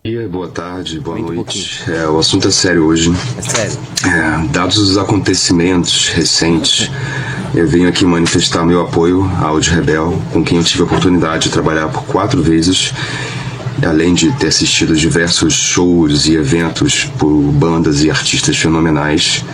Dia, boa tarde, boa Aumenta um pouquinho. noite. O assunto é sério hoje. É sério. Dados os acontecimentos recentes, eu venho aqui manifestar meu apoio à Audi Rebel, com quem eu tive a oportunidade de trabalhar por 4 vezes, além de ter assistido diversos shows e eventos por bandas e artistas fenomenais,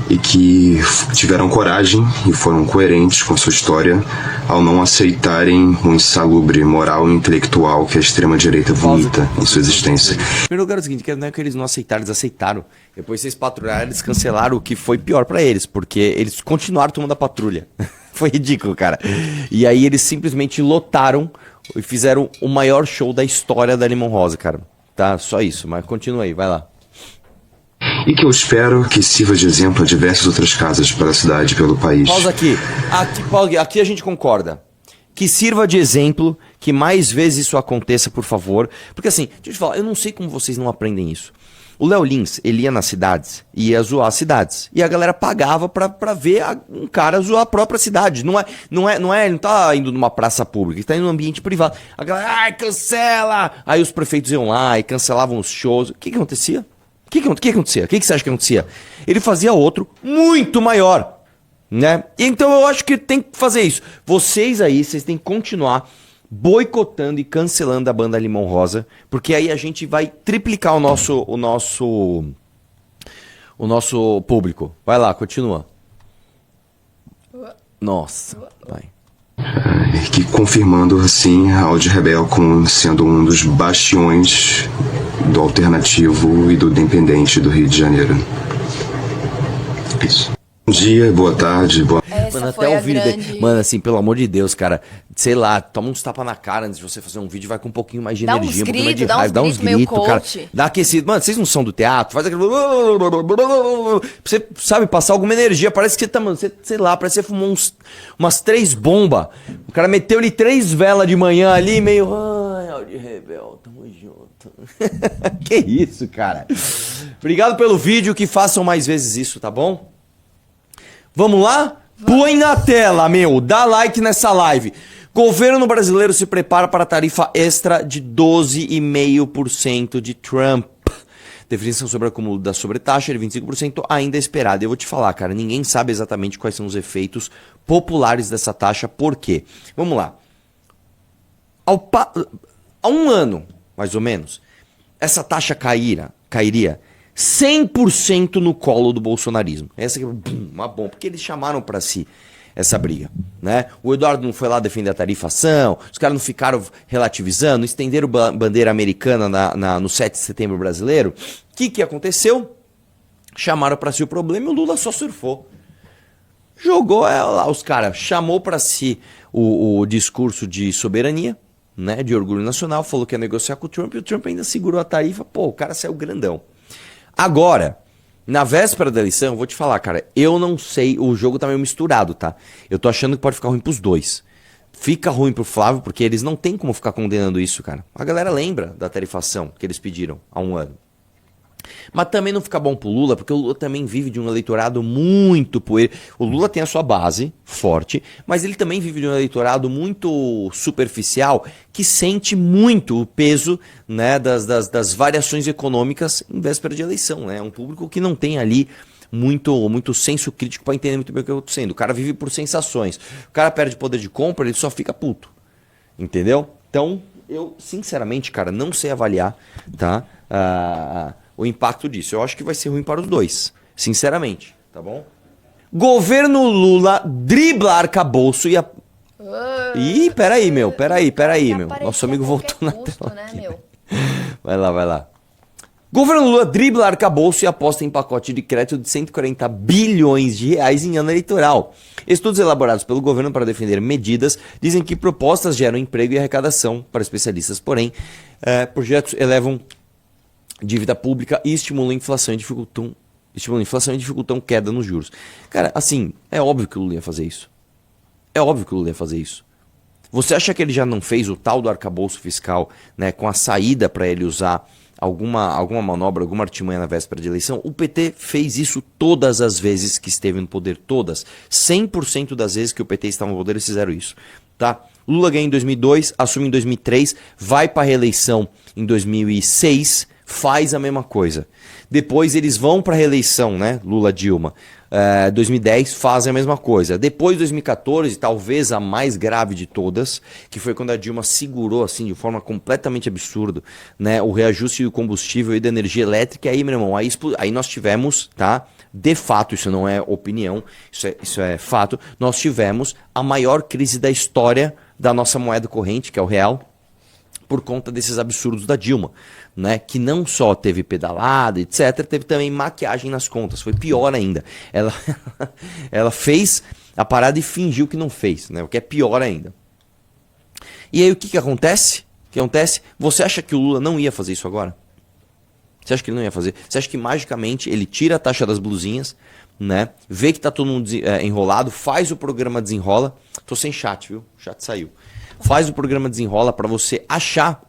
e que tiveram coragem e foram coerentes com sua história ao não aceitarem o insalubre moral e intelectual que a extrema-direita vomita em sua existência. Em primeiro lugar é o seguinte, que não é que eles não aceitaram, eles aceitaram. Depois vocês patrulharam, eles cancelaram, o que foi pior pra eles, porque eles continuaram tomando a patrulha. Foi ridículo, cara. E aí eles simplesmente lotaram e fizeram o maior show da história da Limão Rosa, cara. Tá, só isso, mas continua aí, vai lá. E que eu espero que sirva de exemplo a diversas outras casas pela cidade e pelo país. Pausa aqui. Aqui a gente concorda. Que sirva de exemplo, que mais vezes isso aconteça, por favor. Porque assim, deixa eu te falar, eu não sei como vocês não aprendem isso. O Léo Lins, ele ia nas cidades e ia zoar as cidades. E a galera pagava pra ver um cara zoar a própria cidade. Ele não tá indo numa praça pública, ele tá indo num ambiente privado. A galera, ai, cancela! Aí os prefeitos iam lá e cancelavam os shows. O que acontecia? O que acontecia? O que você acha que acontecia? Ele fazia outro muito maior, né? Então eu acho que tem que fazer isso. Vocês têm que continuar boicotando e cancelando a banda Limão Rosa, porque aí a gente vai triplicar o nosso público. Vai lá, continua. Nossa, vai. Que confirmando assim a Audi Rebel como sendo um dos bastiões do alternativo e do independente do Rio de Janeiro. Isso. Bom dia, boa tarde, boa... Mano, até o vídeo dele. Mano, assim, pelo amor de Deus, cara. Sei lá, toma uns tapas na cara antes de você fazer um vídeo, vai com um pouquinho mais de energia, um pouquinho mais de raiva, dá uns gritos, cara. Dá aquecido. Mano, vocês não são do teatro? Faz aquele. Você sabe, passar alguma energia. Parece que você tá, mano, sei lá, parece que você fumou umas 3 bombas. O cara meteu-lhe 3 velas de manhã ali, meio. Ai, Audi Rebel, tamo junto. Que isso, cara. Obrigado pelo vídeo, que façam mais vezes isso, tá bom? Vamos lá? Põe na tela, meu. Dá like nessa live. Governo brasileiro se prepara para a tarifa extra de 12,5% de Trump. Definição sobre o acúmulo da sobretaxa de 25% ainda é esperada. Eu vou te falar, cara, ninguém sabe exatamente quais são os efeitos populares dessa taxa. Por quê? Vamos lá. Há um ano, mais ou menos, essa taxa cairia 100% no colo do bolsonarismo. Essa aqui é uma bomba, porque eles chamaram para si essa briga, né? O Eduardo não foi lá defender a tarifação, os caras não ficaram relativizando, estenderam bandeira americana no 7 de setembro brasileiro. O que aconteceu? Chamaram para si o problema e o Lula só surfou. Jogou lá os caras, chamou para si o discurso de soberania, né, de orgulho nacional, falou que ia negociar com o Trump e o Trump ainda segurou a tarifa. Pô, o cara saiu grandão. Agora, na véspera da eleição, eu vou te falar, cara, eu não sei, o jogo tá meio misturado, tá? Eu tô achando que pode ficar ruim pros dois. Fica ruim pro Flávio, porque eles não tem como ficar condenando isso, cara. A galera lembra da tarifação que eles pediram há um ano. Mas também não fica bom pro Lula, porque o Lula também vive de um eleitorado muito poeiro. O Lula tem a sua base forte, mas ele também vive de um eleitorado muito superficial, que sente muito o peso, né, das variações econômicas em véspera de eleição, né? É um público que não tem ali muito senso crítico para entender muito bem o que está acontecendo. O cara vive por sensações. O cara perde poder de compra, ele só fica puto. Entendeu? Então, eu, sinceramente, cara, não sei avaliar, tá? O impacto disso. Eu acho que vai ser ruim para os dois, sinceramente, tá bom? Governo Lula dribla arcabouço e a... Ih, peraí, meu. Nosso amigo voltou na tela aqui, né? Vai lá. Governo Lula dribla arcabouço e aposta em pacote de crédito de 140 bilhões de reais em ano eleitoral. Estudos elaborados pelo governo para defender medidas dizem que propostas geram emprego e arrecadação para especialistas, porém, projetos elevam dívida pública e estimulam a inflação e dificultam queda nos juros. Cara, assim, é óbvio que o Lula ia fazer isso. Você acha que ele já não fez o tal do arcabouço fiscal, né, com a saída para ele usar alguma manobra, alguma artimanha na véspera de eleição? O PT fez isso todas as vezes que esteve no poder, todas. 100% das vezes que o PT estava no poder, eles fizeram isso, tá? Lula ganha em 2002, assume em 2003, vai para a reeleição em 2006, faz a mesma coisa. Depois eles vão para a reeleição, né? Lula, Dilma. 2010 fazem a mesma coisa. Depois, 2014, talvez a mais grave de todas, que foi quando a Dilma segurou assim de forma completamente absurda, né, o reajuste do combustível e da energia elétrica. E aí, meu irmão, aí nós tivemos, tá? De fato, isso não é opinião, isso é fato. Nós tivemos a maior crise da história da nossa moeda corrente, que é o real, por conta desses absurdos da Dilma, né? Que não só teve pedalada, etc., teve também maquiagem nas contas. Foi pior ainda. Ela fez a parada e fingiu que não fez, né? O que é pior ainda. E aí o que acontece? O que acontece? Você acha que o Lula não ia fazer isso agora? Você acha que ele não ia fazer? Você acha que magicamente ele tira a taxa das blusinhas, né? Vê que tá todo mundo enrolado, faz o programa Desenrola. Tô sem chat, viu? O chat saiu. Faz o programa Desenrola para você achar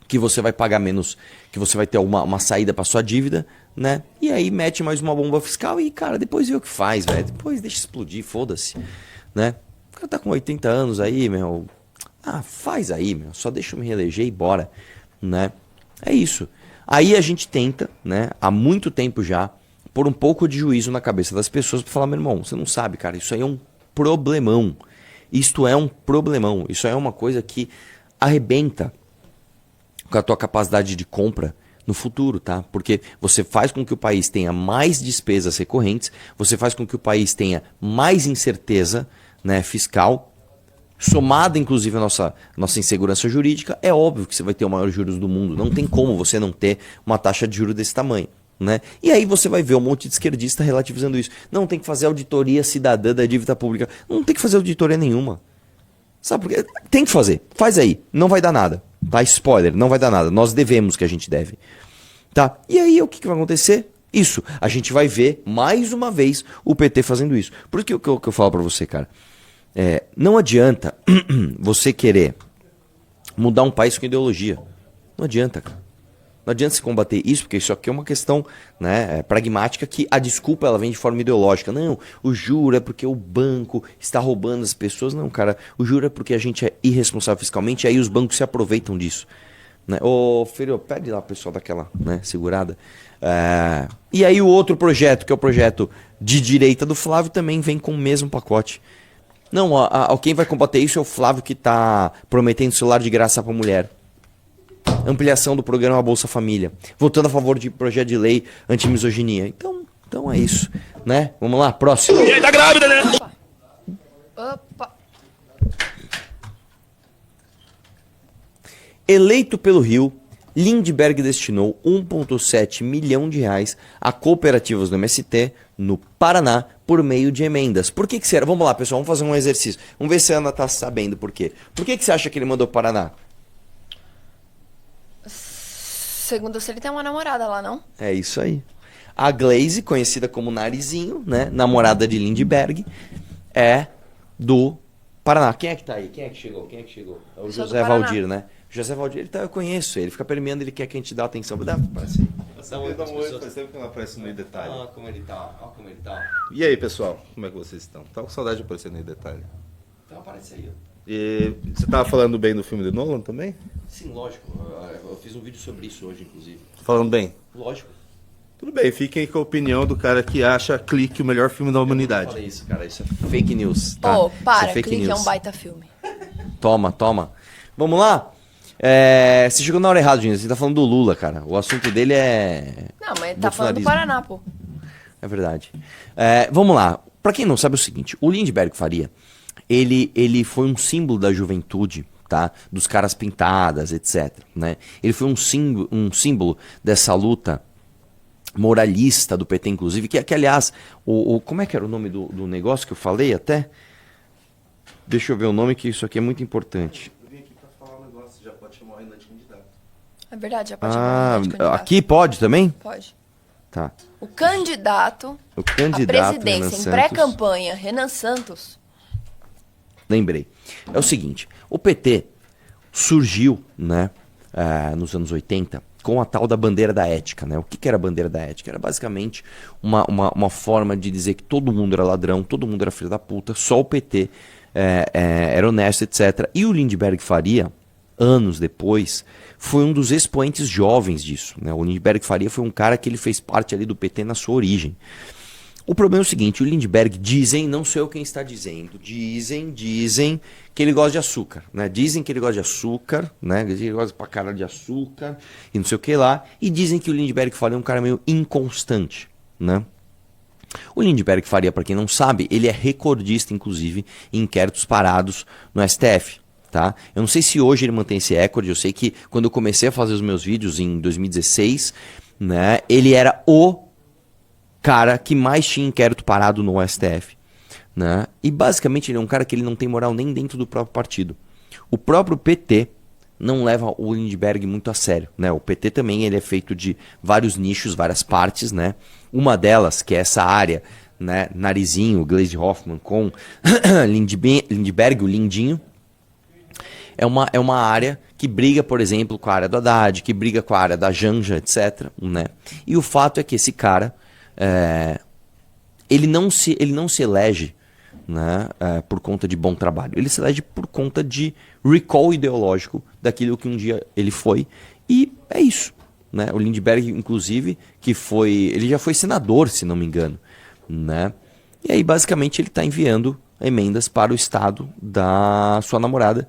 que você vai pagar menos, que você vai ter uma saída para sua dívida, né? E aí mete mais uma bomba fiscal e, cara, depois vê o que faz, velho. Depois deixa explodir, foda-se, né? O cara tá com 80 anos aí, meu. Ah, faz aí, meu. Só deixa eu me reeleger e bora, né? É isso. Aí a gente tenta, né, há muito tempo já, pôr um pouco de juízo na cabeça das pessoas para falar, meu irmão, você não sabe, cara, isso aí é um problemão. Isto é um problemão. Isso é uma coisa que arrebenta com a tua capacidade de compra no futuro, tá? Porque você faz com que o país tenha mais despesas recorrentes, você faz com que o país tenha mais incerteza, né, fiscal, somada inclusive a nossa insegurança jurídica. É óbvio que você vai ter o maior juros do mundo. Não tem como você não ter uma taxa de juros desse tamanho, né? E aí você vai ver um monte de esquerdista relativizando isso. Não, tem que fazer auditoria cidadã da dívida pública. Não tem que fazer auditoria nenhuma. Sabe por quê? Tem que fazer. Faz aí. Não vai dar nada. Tá? Spoiler. Não vai dar nada. Nós devemos que a gente deve. Tá? E aí o que vai acontecer? Isso. A gente vai ver mais uma vez o PT fazendo isso. Por isso que eu falo pra você, cara. Não adianta você querer mudar um país com ideologia. Não adianta, cara. Não adianta se combater isso, porque isso aqui é uma questão, né, pragmática, que a desculpa ela vem de forma ideológica. Não, o juro é porque o banco está roubando as pessoas. Não, cara, o juro é porque a gente é irresponsável fiscalmente e aí os bancos se aproveitam disso. Né? Ô, Ferio, pede lá o pessoal daquela, né, segurada. E aí o outro projeto, que é o projeto de direita do Flávio, também vem com o mesmo pacote. Não, quem vai combater isso é o Flávio, que está prometendo celular de graça para mulher. Ampliação do programa Bolsa Família. Votando a favor de projeto de lei anti-misoginia. Então é isso, né? Vamos lá, próximo. E aí, tá grávida, né? Opa. Eleito pelo Rio, Lindbergh destinou 1,7 milhão de reais a cooperativas do MST no Paraná por meio de emendas. Por que será? Vamos lá, pessoal, vamos fazer um exercício. Vamos ver se a Ana tá sabendo por quê. Por que você acha que ele mandou Paraná? Segundo você, ele tem uma namorada lá, não? É isso aí. A Glaze, conhecida como Narizinho, né, namorada de Lindbergh, é do Paraná. Quem é que tá aí? Quem é que chegou? É o Sou do José Paraná. Valdir, né? José Valdir, eu conheço ele, fica permeando, ele quer que a gente dê atenção. Dá pra aparecer. Dá um oi, faz tempo que não aparece no detalhe. Ah, como ele tá, ó como ele tá. E aí, pessoal, como é que vocês estão? Tava com saudade de aparecer no detalhe. Então aparece aí, ó. E você tava falando bem do filme de Nolan também? Sim, lógico. Eu fiz um vídeo sobre isso hoje, inclusive. Falando bem? Lógico. Tudo bem, fiquem com a opinião do cara que acha Clique o melhor filme da Não humanidade. falei isso, cara. Isso é fake news, tá? Pô, Isso para, é fake Clique é news. um baita filme. Toma. Vamos lá? Você chegou na hora errada, gente. Você tá falando do Lula, cara. O assunto dele é... Não, mas tá falando do bolsonarismo. Paraná, pô. É verdade. Vamos lá. Pra quem não sabe é o seguinte, o Lindbergh Faria, ele foi um símbolo da juventude, tá? Dos caras pintadas, etc. Né? Ele foi um símbolo dessa luta moralista do PT, inclusive, que aliás, como é que era o nome do negócio que eu falei até? Deixa eu ver o nome, que isso aqui é muito importante. Eu vim aqui pra falar um negócio, já pode chamar ainda de candidato. É verdade, já pode chamar de candidato. Aqui pode também? Pode. Tá. O candidato O à candidato Renan presidência em Santos. pré-campanha, Renan Santos, Lembrei. É o seguinte, o PT surgiu, né, nos anos 80 com a tal da bandeira da ética, né? O que era a bandeira da ética? Era basicamente uma forma de dizer que todo mundo era ladrão, todo mundo era filho da puta, só o PT era honesto, etc. E o Lindbergh Faria, anos depois, foi um dos expoentes jovens disso, né? O Lindbergh Faria foi um cara que ele fez parte ali do PT na sua origem. O problema é o seguinte, o Lindbergh, dizem, não sou eu quem está dizendo, dizem que ele gosta de açúcar, né? Dizem que ele gosta de açúcar, né? Ele gosta pra caralho de açúcar e não sei o que lá. E dizem que o Lindbergh Faria é um cara meio inconstante, né? O Lindbergh Faria, para quem não sabe, ele é recordista, inclusive, em inquéritos parados no STF, tá? Eu não sei se hoje ele mantém esse recorde, eu sei que quando eu comecei a fazer os meus vídeos em 2016, né? Ele era o cara que mais tinha inquérito parado no STF, né? E basicamente ele é um cara que ele não tem moral nem dentro do próprio partido. O próprio PT não leva o Lindbergh muito a sério, né? O PT também ele é feito de vários nichos, várias partes, né? Uma delas, que é essa área, né? Narizinho, Gleisi Hoffmann com Lindbergh, o Lindinho, é uma área que briga, por exemplo, com a área do Haddad, que briga com a área da Janja, etc, né? E o fato é que esse cara ele não se elege, né, por conta de bom trabalho. Ele se elege por conta de recall ideológico daquilo que um dia ele foi. E é isso, né? O Lindbergh, inclusive, ele já foi senador, se não me engano, né? E aí, basicamente, ele está enviando emendas para o estado da sua namorada,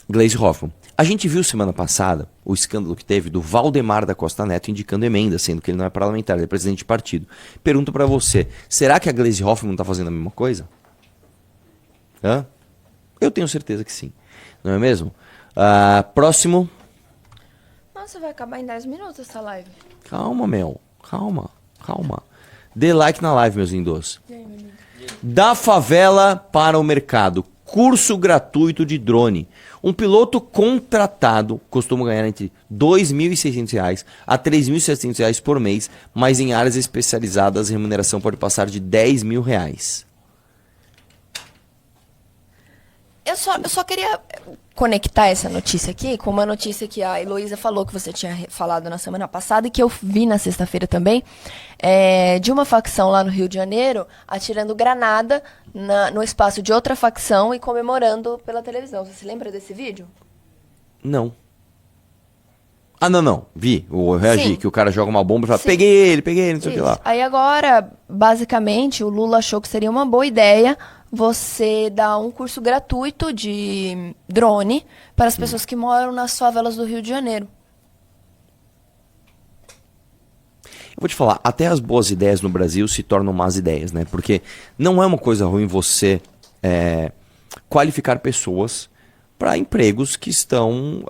Gleisi Hoffmann. A gente viu semana passada o escândalo que teve do Valdemar da Costa Neto indicando emenda, sendo que ele não é parlamentar, ele é presidente de partido. Pergunto pra você, será que a Gleisi Hoffmann tá fazendo a mesma coisa? Hã? Eu tenho certeza que sim. Não é mesmo? Próximo. Nossa, vai acabar em 10 minutos essa live. Calma, Mel. Calma. Dê like na live, meus lindos. Da favela para o mercado. Curso gratuito de drone. Um piloto contratado costuma ganhar entre R$ 2.600 a R$ 3.700 por mês, mas em áreas especializadas a remuneração pode passar de R$ 10.000. Eu só queria conectar essa notícia aqui com uma notícia que a Heloísa falou, que você tinha falado na semana passada e que eu vi na sexta-feira também, de uma facção lá no Rio de Janeiro atirando granada no espaço de outra facção e comemorando pela televisão. Você se lembra desse vídeo? Não. Não. Vi. Eu reagi, Sim. que o cara joga uma bomba e fala, Sim. peguei ele, não sei o que Isso. lá. Aí agora, basicamente, o Lula achou que seria uma boa ideia você dar um curso gratuito de drone para as pessoas que moram nas favelas do Rio de Janeiro. Eu vou te falar, até as boas ideias no Brasil se tornam más ideias, né? Porque não é uma coisa ruim você qualificar pessoas para empregos que estão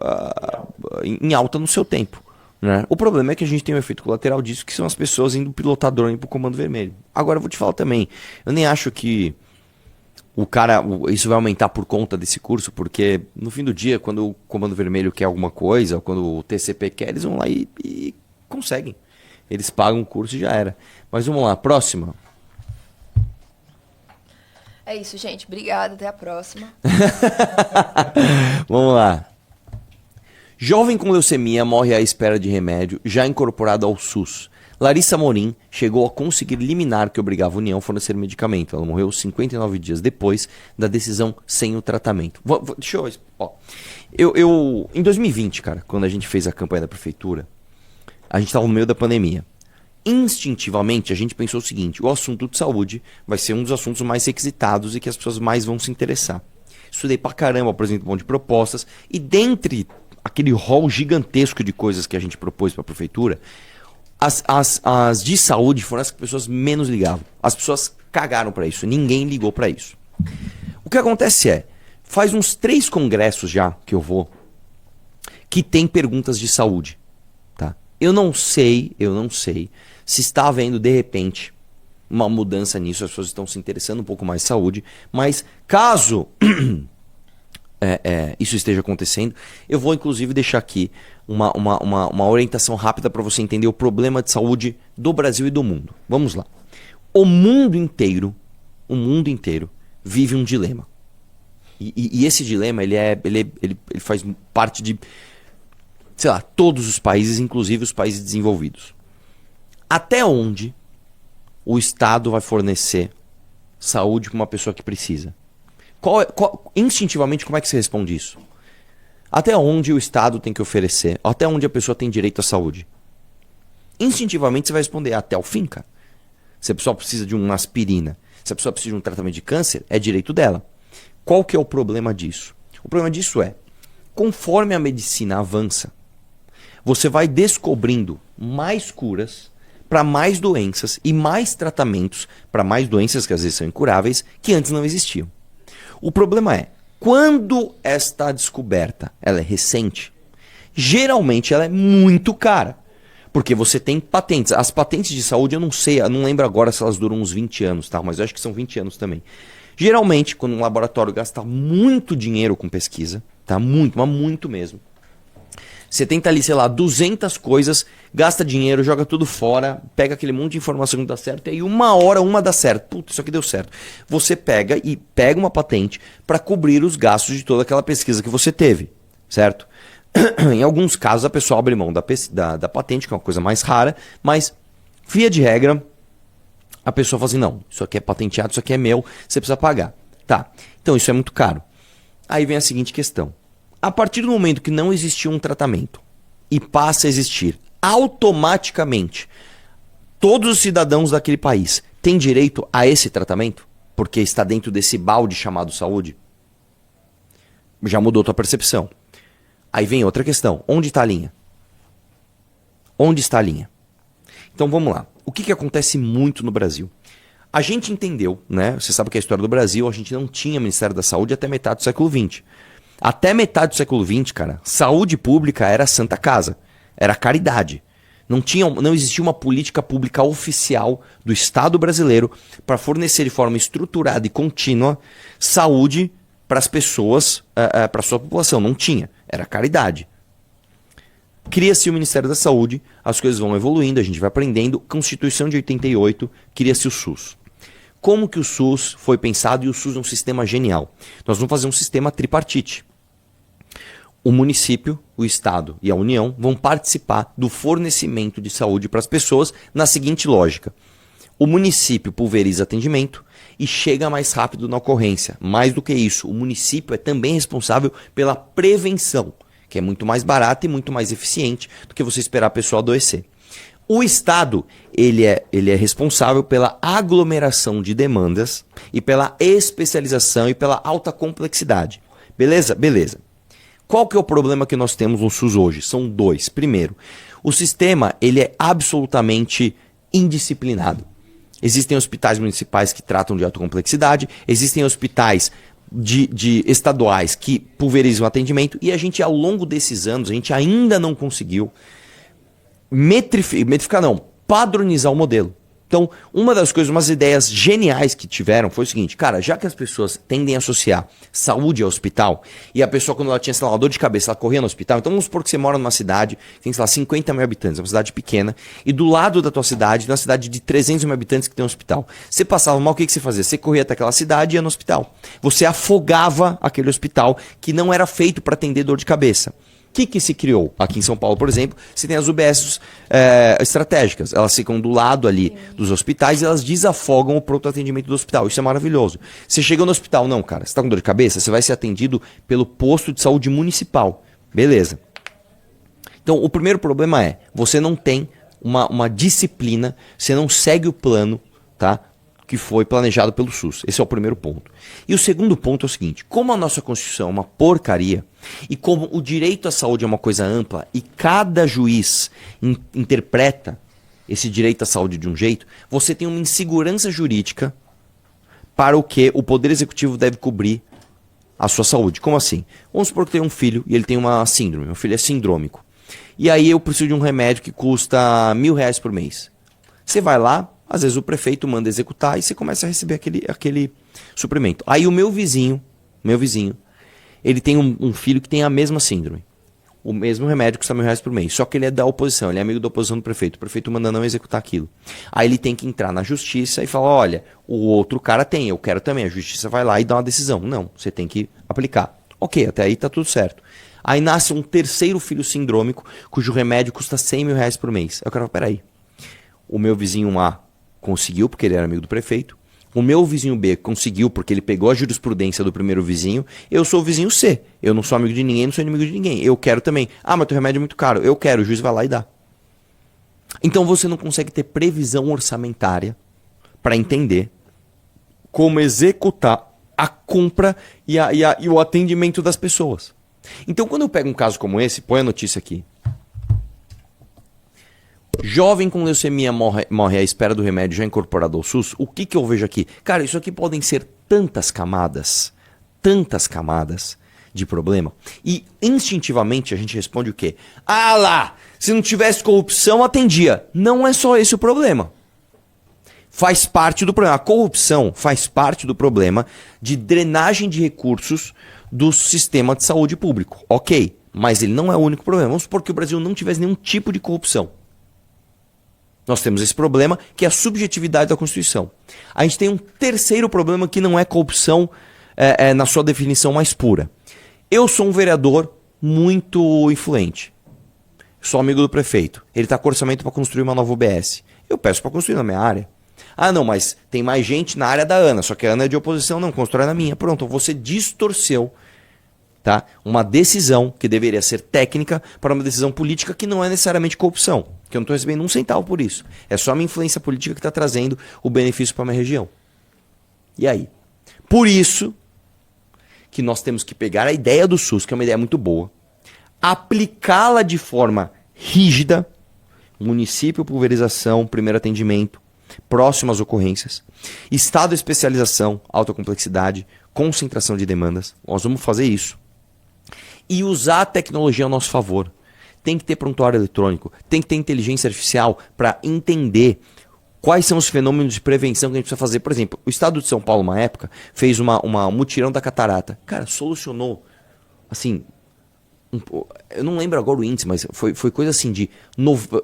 em alta no seu tempo, né? O problema é que a gente tem um efeito colateral disso, que são as pessoas indo pilotar drone pro Comando Vermelho. Agora eu vou te falar também, eu nem acho que isso vai aumentar por conta desse curso, porque no fim do dia, quando o Comando Vermelho quer alguma coisa, ou quando o TCP quer, eles vão lá e conseguem. Eles pagam o curso e já era. Mas vamos lá, próxima. É isso, gente. Obrigada. Até a próxima. Vamos lá. Jovem com leucemia morre à espera de remédio, já incorporado ao SUS. Larissa Morim chegou a conseguir liminar que obrigava a União a fornecer medicamento. Ela morreu 59 dias depois da decisão sem o tratamento. Deixa eu... Ó. Em 2020, cara, quando a gente fez a campanha da prefeitura, a gente estava no meio da pandemia. Instintivamente, a gente pensou o seguinte, o assunto de saúde vai ser um dos assuntos mais requisitados e que as pessoas mais vão se interessar. Estudei pra caramba, apresentei um monte de propostas, e dentre aquele rol gigantesco de coisas que a gente propôs para a prefeitura, as de saúde foram as que as pessoas menos ligavam. As pessoas cagaram para isso, ninguém ligou para isso. O que acontece faz uns 3 congressos já que eu vou, que tem perguntas de saúde, tá? Eu não sei se está havendo, de repente, uma mudança nisso, as pessoas estão se interessando um pouco mais em saúde, mas caso isso esteja acontecendo, eu vou inclusive deixar aqui uma orientação rápida para você entender o problema de saúde do Brasil e do mundo. Vamos lá. O mundo inteiro vive um dilema. E esse dilema, ele faz parte de, sei lá, todos os países, inclusive os países desenvolvidos. Até onde o Estado vai fornecer saúde para uma pessoa que precisa? Instintivamente, como é que você responde isso? Até onde o Estado tem que oferecer? Até onde a pessoa tem direito à saúde? Instintivamente você vai responder até o fim, cara. Se a pessoa precisa de uma aspirina, se a pessoa precisa de um tratamento de câncer, é direito dela. Qual que é o problema disso? O problema disso é, conforme a medicina avança, você vai descobrindo mais curas para mais doenças e mais tratamentos para mais doenças que às vezes são incuráveis, que antes não existiam. O problema é, quando esta descoberta ela é recente, geralmente ela é muito cara. Porque você tem patentes. As patentes de saúde eu não sei, eu não lembro agora se elas duram uns 20 anos, tá? Mas eu acho que são 20 anos também. Geralmente, quando um laboratório gasta muito dinheiro com pesquisa, tá? Muito, mas muito mesmo. Você tenta ali, sei lá, 200 coisas, gasta dinheiro, joga tudo fora, pega aquele monte de informação que dá certo, e aí uma hora uma dá certo. Putz, isso aqui deu certo. Você pega uma patente para cobrir os gastos de toda aquela pesquisa que você teve, certo? Em alguns casos a pessoa abre mão da patente, que é uma coisa mais rara, mas, via de regra, a pessoa fala assim, não, isso aqui é patenteado, isso aqui é meu, você precisa pagar. Tá, então isso é muito caro. Aí vem a seguinte questão. A partir do momento que não existia um tratamento e passa a existir automaticamente, todos os cidadãos daquele país têm direito a esse tratamento? Porque está dentro desse balde chamado saúde? Já mudou tua percepção. Aí vem outra questão. Onde está a linha? Onde está a linha? Então vamos lá. O que acontece muito no Brasil? A gente entendeu, né? Você sabe que a história do Brasil, a gente não tinha Ministério da Saúde até metade do século XX. Até metade do século XX, cara, saúde pública era Santa Casa. Era caridade. Não existia uma política pública oficial do Estado brasileiro para fornecer de forma estruturada e contínua saúde para as pessoas, para a sua população. Não tinha. Era caridade. Cria-se o Ministério da Saúde, as coisas vão evoluindo, a gente vai aprendendo. Constituição de 88, cria-se o SUS. Como que o SUS foi pensado? E o SUS é um sistema genial. Nós vamos fazer um sistema tripartite. O município, o Estado e a União vão participar do fornecimento de saúde para as pessoas na seguinte lógica. O município pulveriza atendimento e chega mais rápido na ocorrência. Mais do que isso, o município é também responsável pela prevenção, que é muito mais barata e muito mais eficiente do que você esperar a pessoa adoecer. O Estado, ele é responsável pela aglomeração de demandas e pela especialização e pela alta complexidade. Beleza? Beleza. Qual que é o problema que nós temos no SUS hoje? São dois. Primeiro, o sistema ele é absolutamente indisciplinado. Existem hospitais municipais que tratam de alta complexidade, existem hospitais de estaduais que pulverizam o atendimento e a gente, ao longo desses anos, a gente ainda não conseguiu padronizar o modelo. Então, uma das coisas, umas ideias geniais que tiveram foi o seguinte, cara, já que as pessoas tendem a associar saúde ao hospital, e a pessoa quando ela tinha, sei lá, uma dor de cabeça, ela corria no hospital, então vamos supor que você mora numa cidade, tem, sei lá, 50 mil habitantes, é uma cidade pequena, e do lado da tua cidade, tem uma cidade de 300 mil habitantes que tem um hospital. Você passava mal, o que você fazia? Você corria até aquela cidade e ia no hospital. Você afogava aquele hospital que não era feito para atender dor de cabeça. O que se criou? Aqui em São Paulo, por exemplo, você tem as UBSs estratégicas. Elas ficam do lado ali dos hospitais e elas desafogam o pronto atendimento do hospital. Isso é maravilhoso. Você chega no hospital, não, cara, você está com dor de cabeça, você vai ser atendido pelo posto de saúde municipal. Beleza. Então, o primeiro problema é, você não tem uma disciplina, você não segue o plano, tá? Que foi planejado pelo SUS. Esse é o primeiro ponto. E o segundo ponto é o seguinte, como a nossa Constituição é uma porcaria, e como o direito à saúde é uma coisa ampla, e cada juiz interpreta esse direito à saúde de um jeito, você tem uma insegurança jurídica para o que o Poder Executivo deve cobrir a sua saúde. Como assim? Vamos supor que tem um filho e ele tem uma síndrome, meu filho é sindrômico. E aí eu preciso de um remédio que custa R$1.000 por mês. Você vai lá, às vezes o prefeito manda executar e você começa a receber aquele suprimento. Aí o meu vizinho, ele tem um filho que tem a mesma síndrome. O mesmo remédio custa R$1.000 por mês. Só que ele é da oposição, ele é amigo da oposição do prefeito. O prefeito manda não executar aquilo. Aí ele tem que entrar na justiça e falar, olha, o outro cara tem, eu quero também. A justiça vai lá e dá uma decisão. Não, você tem que aplicar. Ok, até aí tá tudo certo. Aí nasce um terceiro filho sindrômico, cujo remédio custa R$100.000 por mês. Eu quero, peraí, o meu vizinho A conseguiu, porque ele era amigo do prefeito. O meu vizinho B conseguiu porque ele pegou a jurisprudência do primeiro vizinho, eu sou o vizinho C. Eu não sou amigo de ninguém, não sou inimigo de ninguém. Eu quero também. Ah, mas teu remédio é muito caro. Eu quero, o juiz vai lá e dá. Então você não consegue ter previsão orçamentária para entender como executar a compra e o atendimento das pessoas. Então quando eu pego um caso como esse, põe a notícia aqui. Jovem com leucemia morre à espera do remédio já incorporado ao SUS. O que eu vejo aqui? Cara, isso aqui podem ser tantas camadas de problema. E instintivamente a gente responde o quê? Ah lá, se não tivesse corrupção atendia. Não é só esse o problema. Faz parte do problema. A corrupção faz parte do problema de drenagem de recursos do sistema de saúde público. Ok, mas ele não é o único problema. Vamos supor que o Brasil não tivesse nenhum tipo de corrupção. Nós temos esse problema que é a subjetividade da Constituição. A gente tem um terceiro problema que não é corrupção na sua definição mais pura. Eu sou um vereador muito influente. Sou amigo do prefeito. Ele está com orçamento para construir uma nova UBS. Eu peço para construir na minha área. Ah, não, mas tem mais gente na área da Ana, só que a Ana é de oposição, não, constrói na minha. Pronto, você distorceu, tá? Uma decisão que deveria ser técnica para uma decisão política que não é necessariamente corrupção. Que eu não estou recebendo um centavo por isso. É só a minha influência política que está trazendo o benefício para a minha região. E aí? Por isso que nós temos que pegar a ideia do SUS, que é uma ideia muito boa, aplicá-la de forma rígida, município, pulverização, primeiro atendimento, próximas ocorrências, estado especialização, alta complexidade, concentração de demandas. Nós vamos fazer isso. E usar a tecnologia ao nosso favor. Tem que ter prontuário eletrônico, tem que ter inteligência artificial para entender quais são os fenômenos de prevenção que a gente precisa fazer. Por exemplo, o estado de São Paulo, uma época, fez um mutirão da catarata. Cara, solucionou, assim, eu não lembro agora o índice, mas foi coisa assim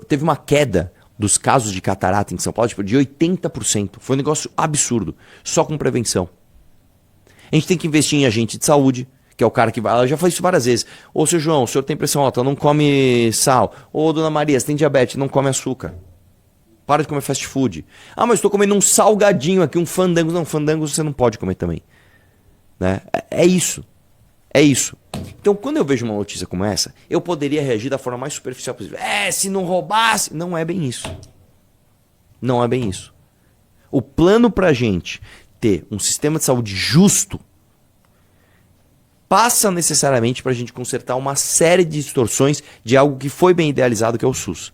teve uma queda dos casos de catarata em São Paulo, tipo, de 80%. Foi um negócio absurdo, só com prevenção. A gente tem que investir em agente de saúde, que é o cara que vai... Ela já faz isso várias vezes. Ô, seu João, o senhor tem pressão alta, não come sal. Ô, dona Maria, você tem diabetes, não come açúcar. Para de comer fast food. Ah, mas estou comendo um salgadinho aqui, um fandango. Não, fandango você não pode comer também. Né? É isso. É isso. Então, quando eu vejo uma notícia como essa, eu poderia reagir da forma mais superficial possível. Se não roubasse... Não é bem isso. Não é bem isso. O plano pra gente ter um sistema de saúde justo passa necessariamente para a gente consertar uma série de distorções de algo que foi bem idealizado, que é o SUS.